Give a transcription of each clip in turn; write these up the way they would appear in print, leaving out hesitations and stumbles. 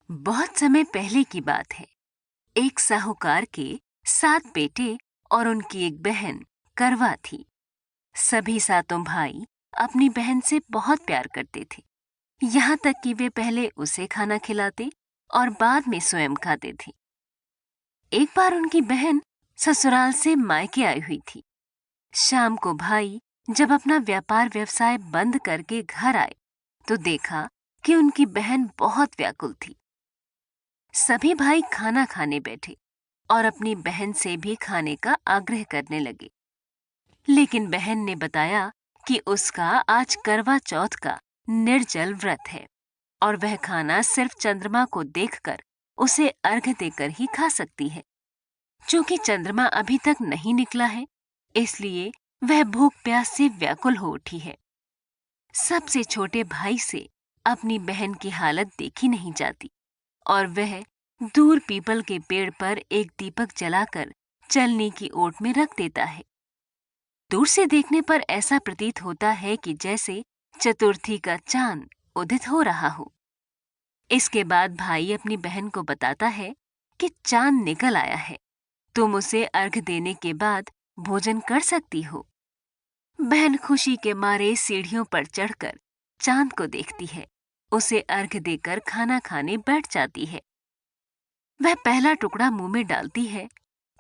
बहुत समय पहले की बात है। एक साहूकार के 7 बेटे और उनकी एक बहन करवा थी। सभी सातों भाई अपनी बहन से बहुत प्यार करते थे, यहाँ तक कि वे पहले उसे खाना खिलाते और बाद में स्वयं खाते थे। एक बार उनकी बहन ससुराल से मायके आई हुई थी। शाम को भाई जब अपना व्यापार व्यवसाय बंद करके घर आए तो देखा कि उनकी बहन बहुत व्याकुल थी। सभी भाई खाना खाने बैठे और अपनी बहन से भी खाने का आग्रह करने लगे, लेकिन बहन ने बताया कि उसका आज करवा चौथ का निर्जल व्रत है और वह खाना सिर्फ चंद्रमा को देखकर उसे अर्घ्य देकर ही खा सकती है। चूंकि चंद्रमा अभी तक नहीं निकला है, इसलिए वह भूख प्यास से व्याकुल हो उठी है। सबसे छोटे भाई से अपनी बहन की हालत देखी नहीं जाती और वह दूर पीपल के पेड़ पर एक दीपक जलाकर चलनी की ओट में रख देता है। दूर से देखने पर ऐसा प्रतीत होता है कि जैसे चतुर्थी का चांद उदित हो रहा हो। इसके बाद भाई अपनी बहन को बताता है कि चांद निकल आया है, तुम उसे अर्घ देने के बाद भोजन कर सकती हो। बहन खुशी के मारे सीढ़ियों पर चढ़कर चांद को देखती है, उसे अर्घ देकर खाना खाने बैठ जाती है। वह पहला टुकड़ा मुंह में डालती है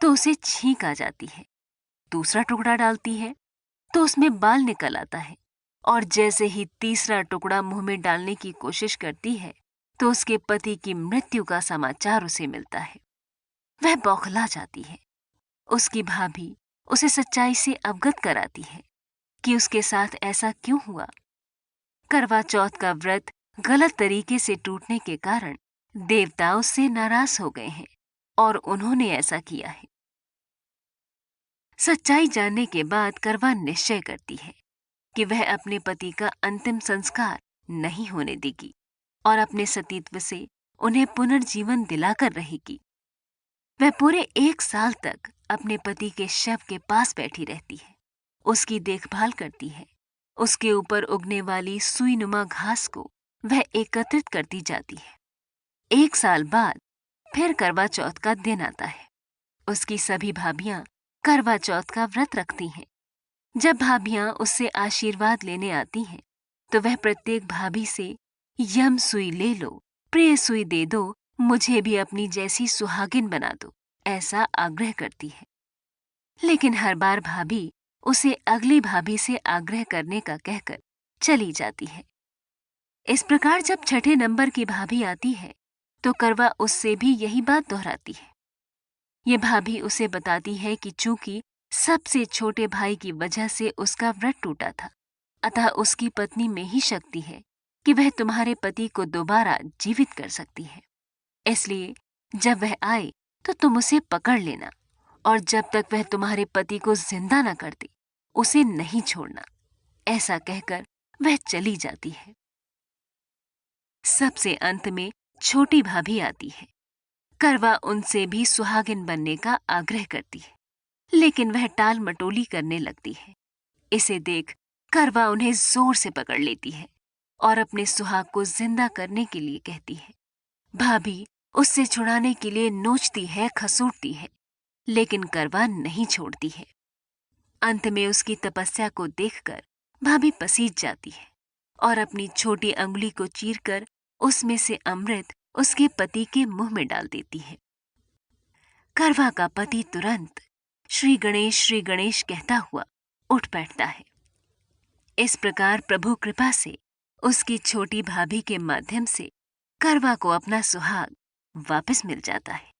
तो उसे छींक आ जाती है। दूसरा टुकड़ा डालती है तो उसमें बाल निकल आता है और जैसे ही तीसरा टुकड़ा मुंह में डालने की कोशिश करती है तो उसके पति की मृत्यु का समाचार उसे मिलता है। वह बौखला जाती है। उसकी भाभी उसे सच्चाई से अवगत कराती है कि उसके साथ ऐसा क्यों हुआ। करवा चौथ का व्रत गलत तरीके से टूटने के कारण देवता उससे नाराज हो गए हैं और उन्होंने ऐसा किया है। सच्चाई जानने के बाद करवा निश्चय करती है कि वह अपने पति का अंतिम संस्कार नहीं होने देगी और अपने सतीत्व से उन्हें पुनर्जीवन दिलाकर रहेगी। वह पूरे 1 साल तक अपने पति के शव के पास बैठी रहती है, उसकी देखभाल करती है। उसके ऊपर उगने वाली सुईनुमा घास को वह एकत्रित करती जाती है। 1 साल बाद फिर करवा चौथ का दिन आता है। उसकी सभी भाभियां करवा चौथ का व्रत रखती हैं। जब भाभियां उससे आशीर्वाद लेने आती हैं, तो वह प्रत्येक भाभी से यम सुई ले लो, प्रिय सुई दे दो, मुझे भी अपनी जैसी सुहागिन बना दो, ऐसा आग्रह करती है। लेकिन हर बार भाभी उसे अगली भाभी से आग्रह करने का कहकर चली जाती है। इस प्रकार जब छठे नंबर की भाभी आती है, तो करवा उससे भी यही बात दोहराती है। ये भाभी उसे बताती है कि चूंकि सबसे छोटे भाई की वजह से उसका व्रत टूटा था, अतः उसकी पत्नी में ही शक्ति है कि वह तुम्हारे पति को दोबारा जीवित कर सकती है। इसलिए जब वह आए तो तुम उसे पकड़ लेना और जब तक वह तुम्हारे पति को जिंदा न कर दे, उसे नहीं छोड़ना। ऐसा कहकर वह चली जाती है। सबसे अंत में छोटी भाभी आती है। करवा उनसे भी सुहागिन बनने का आग्रह करती है, लेकिन वह टाल मटोली करने लगती है। इसे देख करवा उन्हें जोर से पकड़ लेती है और अपने सुहाग को जिंदा करने के लिए कहती है। भाभी उससे छुड़ाने के लिए नोचती है, खसूटती है, लेकिन करवा नहीं छोड़ती है। अंत में उसकी तपस्या को देखकर भाभी पसीज जाती है और अपनी छोटी अंगुली को चीरकर उसमें से अमृत उसके पति के मुंह में डाल देती है। करवा का पति तुरंत श्री गणेश कहता हुआ उठ बैठता है। इस प्रकार प्रभु कृपा से उसकी छोटी भाभी के माध्यम से करवा को अपना सुहाग वापस मिल जाता है।